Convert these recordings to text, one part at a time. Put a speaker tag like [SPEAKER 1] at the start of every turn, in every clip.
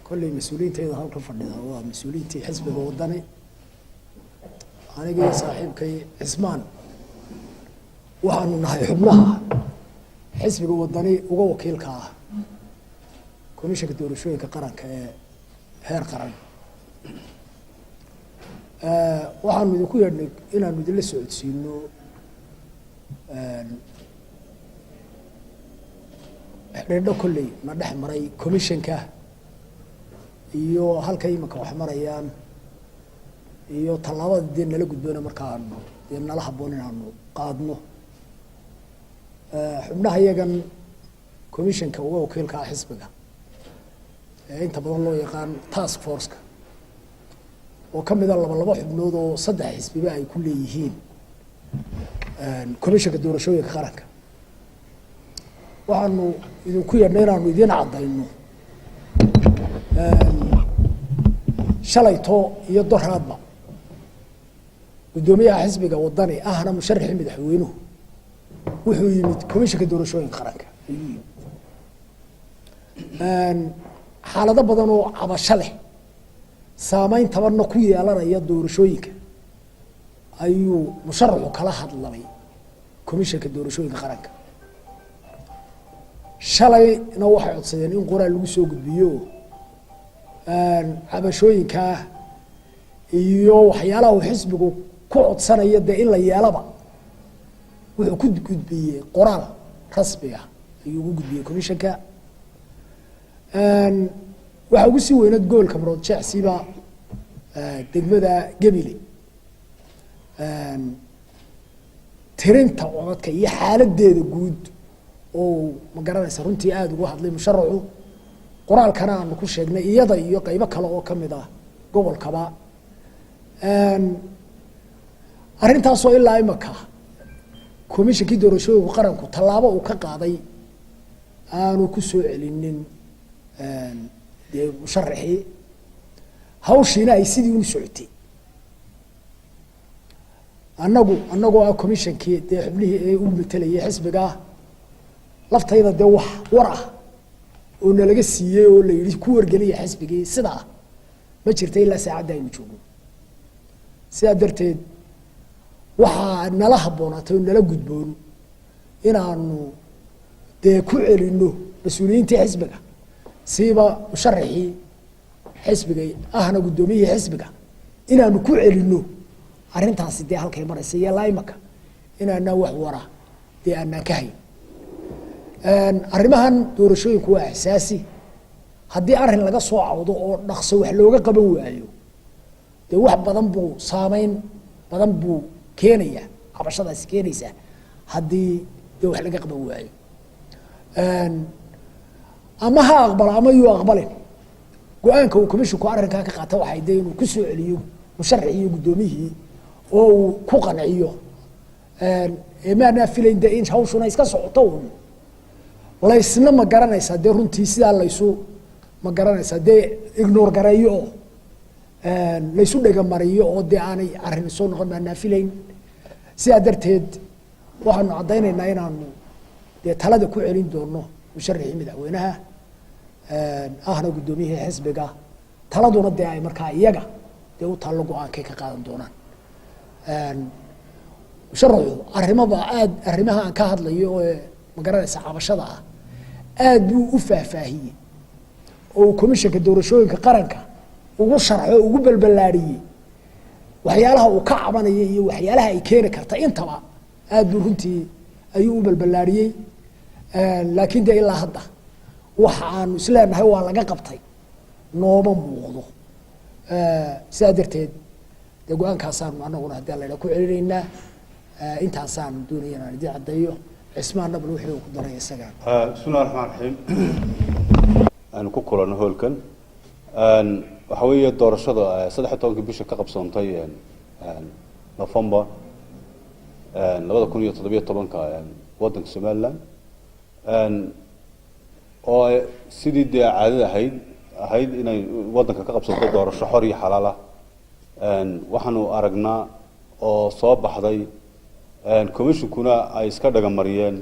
[SPEAKER 1] كل مسؤولين تيجي هالك فردها هو مسؤولين تي حزب الوطني أنا جاي صاحب كي عثمان وحنو نهاي حبناها حزب الوطني وهو وكيل كاه كونيش كدور شوية كقرن كهير قرن waxaanu idinku yeedhnay inaanu idinla socodsiino xidhiidho kolley na dhex maray commissionka iyo halka imanka wax marayaan iyo tallaabada dee nala gudboona markaanu dee nala habboon inaanu qaadno xubnaha iyagan commissionka uga wakiilka ah xisbiga inta badan loo yaqaan task force-ka oo ka mid ah laba xubnood oo saddex xisbiba ay ku leeyihiin komishanka doorashooyinka qaranka waxaanu idinku yeedhnay inaanu idiin caddayno shalayto iyo doraadba guddoomiyaha xisbiga wadani ahna musharaxii madaxweynuhu wuxuu yimid komishanka doorashooyinka qaranka ayuu yimid xaalado badan oo cabasho leh saamayn tabarna ku yeelanaya doorashooyinka ayuu musharaxu kala hadlamay komishanka doorashooyinka qaranka shalayna waxay codsadeen in qoraal lagu soo gudbiyo cabashooyinka iyo waxyaalaha uu xisbigu ku codsanaya dee in la yeelaba wuxuu ku gudbiyey qoraal rasmi ah ayuu ugu gudbiyey komishanka waxaa ugu sii weyneed gobolka marood jeexsiiba degmada gebile tirinta codadka iyo xaaladeeda guud oo ma garanaysa runtii aada ugu hadlay musharaxu qoraalkana aanu ku sheegnay iyada iyo qeybo kale oo kamid ah gobolkaba arrintaasoo ilaa imaka komishankii doorashooyinku qaranku tallaabo uu ka qaaday aanu ku soo celinin dee musharaxii hawshiina ay sidii u socotay annagoo ah commissionkii dee xubnihii ee u matelayay xisbiga laftayda dee wax war ah oo nalaga siiyey oo la yidhi ku wargeliya xisbigii sidaa ma jirta ilaa saacadda aynu joogno sidaa darteed waxaa nala habboonaatay oo nala gudboon inaanu dee ku celino mas-uuliyiintii xisbiga siiba musharaxii xisbiga ahna guddoomiyihii xisbiga inaanu ku celino arrintaasi dee halkay maraysa iyo ilaa imaka inaanaa wax wara dee aanaan ka hayn arrimahan doorashooyinku waa xasaasi haddii arrin laga soo cawdo oo dhaqso wax looga qaban waayo dee wax badan buu saameyn badan buu keenaya cabashadaasi keenaysa haddii dee wax laga qaban waayo ama ha aqbalo ama yuu aqbalin go-aanka uu commissionku arrinkaa ka qaata waxay dee inuu ku soo celiyo musharaxii iyo guddoomiyihii oo uu ku qanciyo maanaa filayn dee in hawshuna iska socoto un laysna ma garanaysaa dee runtii sidaa laysu ma garanaysaa dee ignore gareeyo oo laysu dhegamariyo oo dee aanay arrin soo noqon maanaa filayn sidaa darteed waxaanu caddaynaynaa inaanu dee talada ku celin doono musharaxii madaxweynaha ahna guddoomiyihii xisbiga taladuna dee ay markaa iyaga dee u taallo go-aankay ka qaadan doonaan musharaxu arrimaha aan ka hadlayo ee ma garanaysa cabashada ah aad buu u faahfaahiyey oo uu komishanka doorashooyinka qaranka ugu sharxo ugu balballaadhiyey waxyaalaha uu ka cabanaya iyo waxyaalaha ay keeni karta intaba aad buu runtii ayuu u balballaadhiyey laakiin dee ilaa hadda waxa aanu isleenahay waa laga qabtay nooma muuqdo sidaa darteed dee go-aankaasaanu anaguna haddii alla ku celinaynaa intaasaanu doonaya inaan idiin caddeeyo cismaan nabal wixii uu ku daray isaga
[SPEAKER 2] bismillahi raxmaan raxiim aanu ku kulano hoolkan waxa weeye doorashada 13 bisha ka qabsoontay November 2017 waddanka Somaliland oo sidii dee caadada ahayd inay waddanka ka qabsato doorasho xor iyo xalaal ah waxaanu aragnaa oo soo baxday commissionkuna ay iska dhaga mariyeen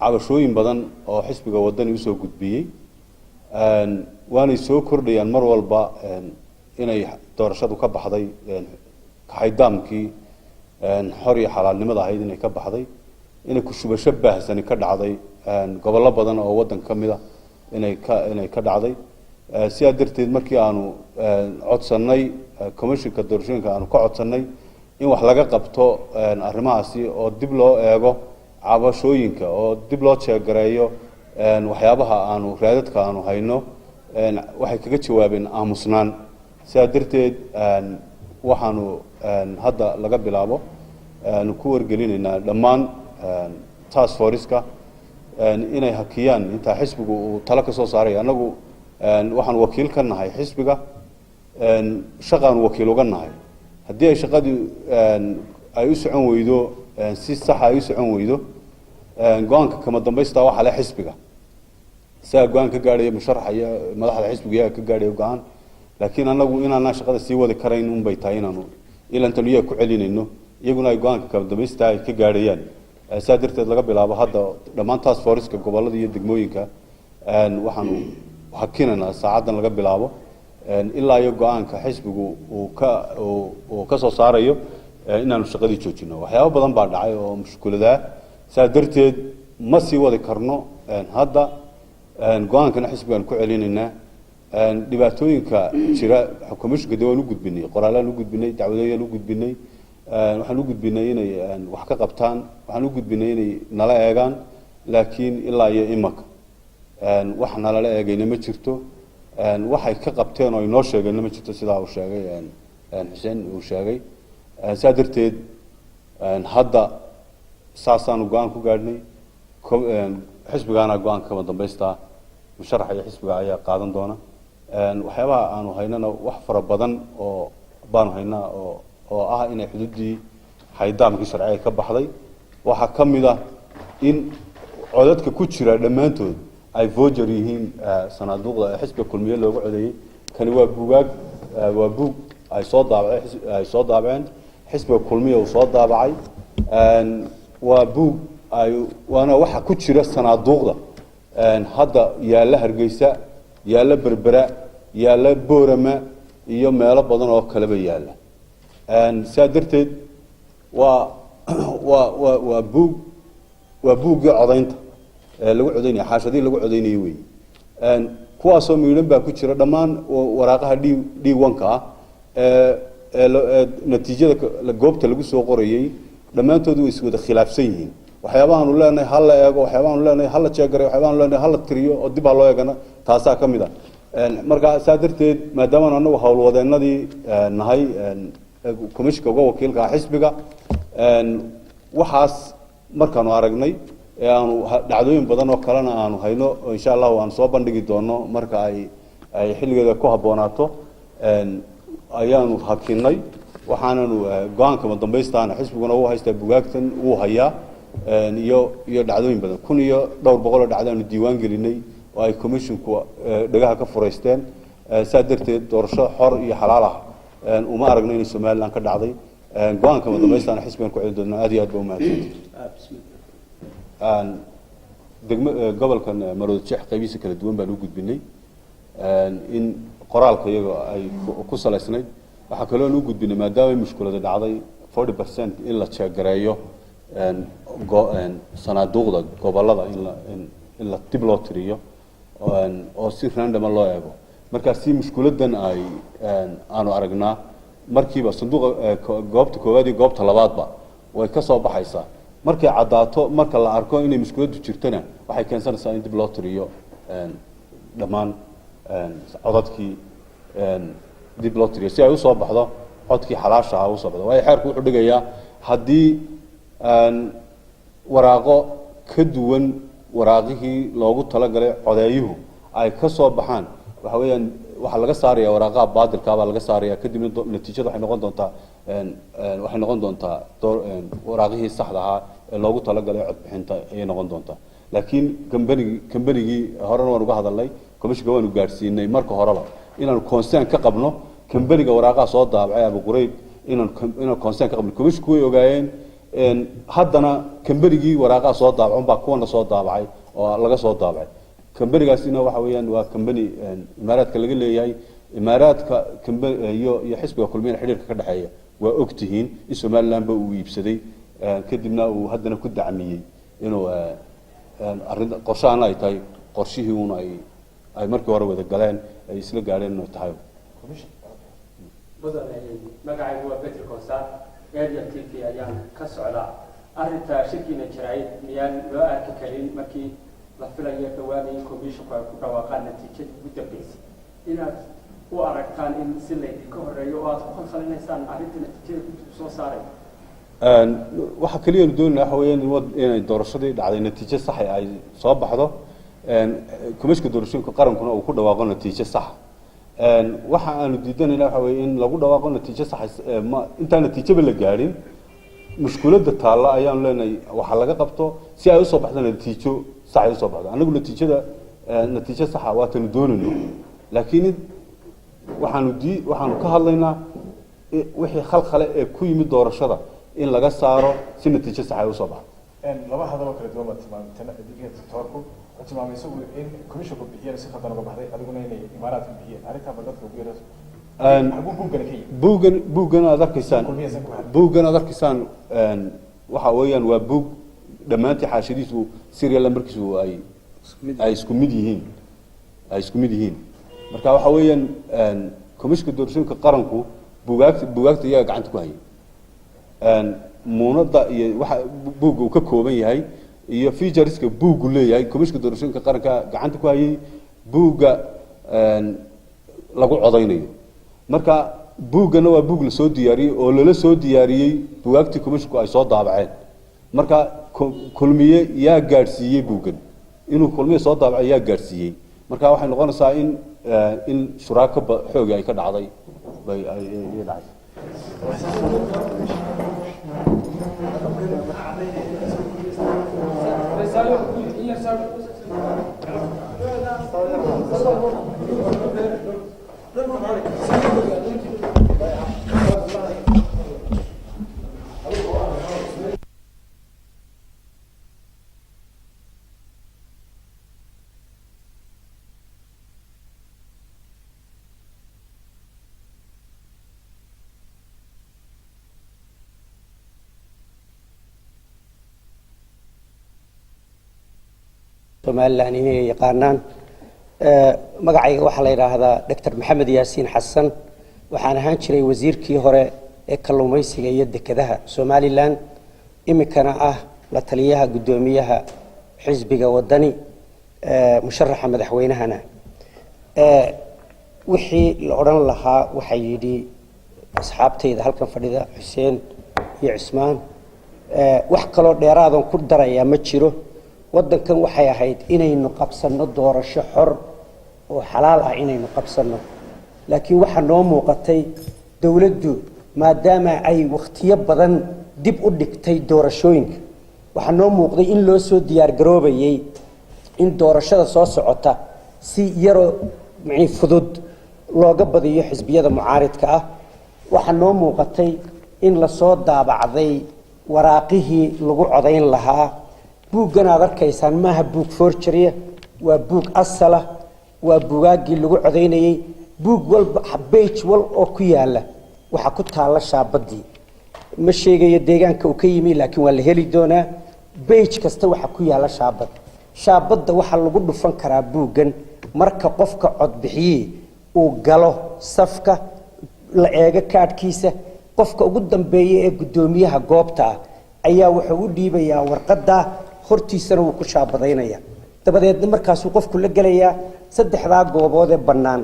[SPEAKER 2] cabashooyin badan oo xisbiga wadani u soo gudbiyay waanay soo kordhayaan mar walba inay doorashadu ka baxday xaydaamkii xor iyo xalaalnimada ahayd inay ka baxday inay ku shubasho baahsani ka dhacday gobollo badan oo waddanka ka mid ah inay ka dhacday sidaa darteed markii aanu codsannay commissionka doorashooyinka aanu ka codsannay in wax laga qabto arrimahaasi oo dib loo eego cabashooyinka oo dib loo jeegareeyo waxyaabaha aanu raadadka aanu hayno waxay kaga jawaabeen aamusnaan sidaa darteed waxaanu hadda laga bilaabo aanu ku wargelinaynaa dhammaan task force-ka inay hakiyaan intaa xisbigu uu talo ka soo saaray annagu waxaan wakiil ka nahay xisbiga shaqaanu wakiil uga nahay haddii ay shaqadii ay u socon weydo si saxa ay u socon weydo go-aanka kama dambaystaa waxaa le xisbiga isagaa go-aan ka gaadhaya musharaxa iyo madaxda xisbiga iyaga ka gaadhaya go-aan laakiin annagu inaanaan shaqada sii wadi karayn unbay tahay inaanu ilantan iyaga ku celinayno iyaguna ay go-aanka kama dambaystaa ay ka gaadhayaan saa darteed laga bilaabo hadda dhammaan task force-ka gobollada iyo degmooyinka waxaanu hakinaynaa saacaddan laga bilaabo ilaa iyo go-aanka xisbigu uu ka soo saarayo inaanu shaqadii joojino waxyaabo badan baa dhacay oo mushkuladaa saa darteed ma sii wadi karno hadda go-aankana xisbigaan ku celinaynaa dhibaatooyinka jira commissionka de waan u gudbinay qoraalaan u gudbinay dacwadooyaan u gudbinay waxaan u gudbinay inay wax ka qabtaan waxaan u gudbinay inay nala eegaan laakiin ilaa iyo imaka wax nalala eegayna ma jirto waxay ka qabteen oo ay noo sheegeenna ma jirto sidaa uu sheegay xuseen uu sheegay saa darteed hadda saasaanu go-aan ku gaadhnay xisbigaana go-aanka kama dambaystaa musharaxa iyo xisbiga ayaa qaadan doona waxyaabaha aanu haynana wax fara badan oo baanu haynaa oo ah inay xuduuddii xaydaamkii sharciga ka baxday waxaa ka mid ah in codadka ku jira dhammaantood ay voger yihiin sanaaduuqda ee xisbiga kulmiye looga codeeyey kani waa buugaag waa buug ay soo daabaceen xisbiga kulmiye uu soo daabacay waa buug waana waxa ku jira sanaaduuqda hadda yaalla hargeysa yaalla berbera yaalla boorama iyo meelo badan oo kaleba yaalla saa darteed waa buuggii codaynta lagu codaynaya xaashadii lagu codaynayay wey kuwaasoo miidhan baa ku jira dhammaan waraaqaha d1ka ah natiijada goobta lagu soo qorayey dhammaantood way iswada khilaafsan yihiin waxyaabahaanu leenahay ha la eego waxyaabahaanu leenahay ha la jeegaray waxyaabahaanu leenahay ha la tiriyo oo dib ha loo eegana taasaa ka mid ah marka saa darteed maadaama anagu howlwadeennadii nahay commissionka uga wakiilka ah xisbiga waxaas markaanu aragnay ee aanu dhacdooyin badan oo kalena aanu hayno insha allahu aan soo bandhigi doono marka ay xilligeeda ku habboonaato ayaanu hakinay waxaananu go-aankama dambaystaana xisbiguna uu haystaa bugaagtan wuu hayaa iyo dhacdooyin badan 1,000 iyo dhowr boqol oo dhacdaanu diiwaan gelinay oo ay commissionku dhagaha ka fureysteen saa darteed doorasho xor iyo xalaal ah uma aragno inay Soomaaliland ka dhacday go-aankama dambaystaana xisbigan ku celin doonaa aad iyo aad baa u mahadsantahay gobolkan Maroodi Sheekh qaybihiisa kala duwan baan u gudbinay in qoraalka iyaga ay ku salaysnayd waxa kale oo u gudbinay maadaama mushkilada dhacday 40% in la jeegareeyo sanaaduuqda gobolada in la dib loo tiriyo oo si random loo eego marka si mushkiladan ay aanu aragnaa markiiba sanduuqa goobta koowaad iyo goobta labaadba way ka soo baxaysaa markay cadaato marka la arko inay mushkiladu jirtana waxay keensanaysaa in dib loo tiriyo dhammaan codadkii dib loo tiriyo si ay u soo baxdo codkii xalaasha ah u soo baxdo waayo xeerku wuxuu dhigayaa haddii waraaqo ka duwan waraaqihii loogu talagalay codeeyuhu ay ka soo baxaan waxa weeyaan waxa laga saaraya waraaqaha baadilka baa laga saaraya kadibna natiijadu waxay noqon doontaa waraaqihii saxda ahaa ee loogu talagalay codbixinta ayay noqon doontaa laakiin kambanigii horena waan uga hadalnay commissionka waanu gaadhsiinay marka horeba inaanu concern ka qabno kambaniga waraaqaha soo daabacay Abu Qurayb inaanu concern ka qabno commissionku way ogaayeen haddana kambanigii waraaqaha soo daabacay baa kuwana soo daabacay oo laga soo daabacay kambanigaasina waxa weeyaan waa kambani imaaraadka laga leeyahay imaaraadka iyo xisbiga kulmiye xiriirka ka dhaxeeya waa ogtihiin in Soomaaliland ba uu iibsaday kadibna uu haddana ku dacmiyay inuu arrin qorshahan ay tahay qorshihii uu ay markii hore wada galeen ay isla gaareen inuu tahay
[SPEAKER 3] magacaygu waa Petr Kosa Area TV ayaan ka socdaa arrinta shirkiina jiray miyaan loo arki karin markii la filayo dhawaanay commissionka ku dhawaaqaan natiijada ugu dambeysay inaad u aragtaan in si laydinka horeeyo oo aad ku khalkhalineysaan arrinta natiijada ku soo saaray
[SPEAKER 2] waxa kaliya aan doonayaa waxa weeyaan inay doorashadii dhacday natiijo sax ah ay soo baxdo komishanka doorashooyinka qarankuna uu ku dhawaaqo natiijo sax waxa aanu diidanaynaa waxa weeye in lagu dhawaaqo natiijo sax ma inta natiijaba la gaarin mushkiladda taala ayaan leenahay waxa laga qabto si ay u soo baxdo natiijo sax ay u soo baxdo anagu natiijo sax ah waa tan doonayno laakiin waxaanu ka hadlaynaa wixii khalkhale ee ku yimid doorashada in laga saaro si natiijo sax ay u soo baxdo
[SPEAKER 4] laba hadaba kala duwan tilmaamtana doctorku tilmaamay isagu in commissionku bixiyeen si khaldan uga baxday adiguna inay imaaraadku bixiyeen arrintaa badadka ugu yeeras buuggan aad arkaysaan waxa weeyaan waa buug dhammaantii xaashadiisu serial numberkiisu ay isku mid yihiin marka waxa weeyaan komishanka doorashooyinka qaranku buugaagta iyaga gacanta ku hayay muunada iyo waxa buugga uu ka kooban yahay iyo featureska buuggu leeyahay komishanka doorashooyinka qaranka gacanta ku hayay buugga lagu codaynayo marka buuggana waa buug la soo diyaariyey oo lala soo diyaariyey buugaagtii komishanku ay soo daabaceen marka kulmiye yaa gaadhsiiyey buuggan inuu kulmiye soo daabaco yaa gaadhsiiyey marka waxay noqonaysaa in shuraaka xoogi ay ka dhacday bay ay dhacay
[SPEAKER 5] Somaliland inay yaqaanaan magacayga waxa la yiraahdaa Dr. Maxamed Yaasiin Xasan waxaan ahaan jiray wasiirkii hore ee kalluumaysiga iyo dekedaha Somaliland imikana ah la taliyaha gudoomiyaha xisbiga wadani musharaxa madaxweynahana wixii la oran lahaa waxa yidhi asxaabtayda halkan fadhida Xuseen iyo Cismaan wax kale oo dheeraad ah ku daraya ma jiro wadankan waxay ahayd inaynu qabsano doorasho xor oo xalaal ah inaynu qabsano laakiin waxa noo muuqatay dawladdu maadaama ay waqtiyo badan dib u dhigtay doorashooyinka waxa noo muuqday in loo soo diyaar garoobayay in doorashada soo socota si yaro fudud looga badiyo xisbiyada mucaaridka ah waxa noo muuqatay in la soo daabacday waraaqihii lagu codayn lahaa buuggan aad arkaysaan maaha buug forgery waa buug asal ah waa buugaagii lagu codaynayay buug walba page wal oo ku yaala waxa ku taala shaabadii ma sheegayo deegaanka uu ka yimi laakiin waa la heli doonaa page kasta waxa ku yaala shaabadda waxa lagu dhufan karaa buuggan marka qofka cod bixiyay uu galo safka la eega kaadhkiisa qofka ugu dambeeya ee gudoomiyaha goobta ayaa wuxuu u dhiibayaa warqadda hortiisana uu ku shaabadaynaya dabadeedna markaas uu qofku la galayaa saddexdaa goobood ee bannaan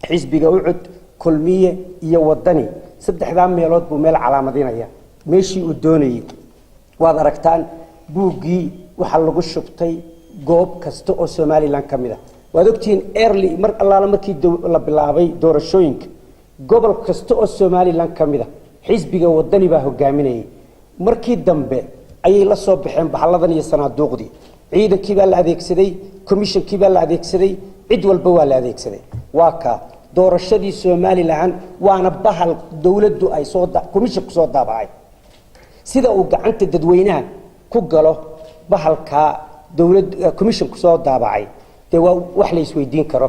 [SPEAKER 5] xisbiga ucud kulmiye iyo wadani saddexdaa meelood buu meel calaamadinaya meeshii uu doonayay waad aragtaan buuggii waxa lagu shubtay goob kasta oo Somaliland ka mid ah waad ogtiin early mar allaala markii la bilaabay doorashooyinka gobol kasta oo Somaliland ka mid ah xisbiga wadani baa hogaaminayay markii dambe ayay la soo baxeen baxaladan iyo sanaaduuqdii ciidankii baa la adeegsaday commissionkii baa la adeegsaday cid walba waa la adeegsaday waa ka doorashadii Somaliland waana bahal dawladdu ay soo commissionku soo daabacay sida uu gacanta dadweynaha ku galo bahalka dawlad commissionku soo daabacay dee waa wax la isweydiin karo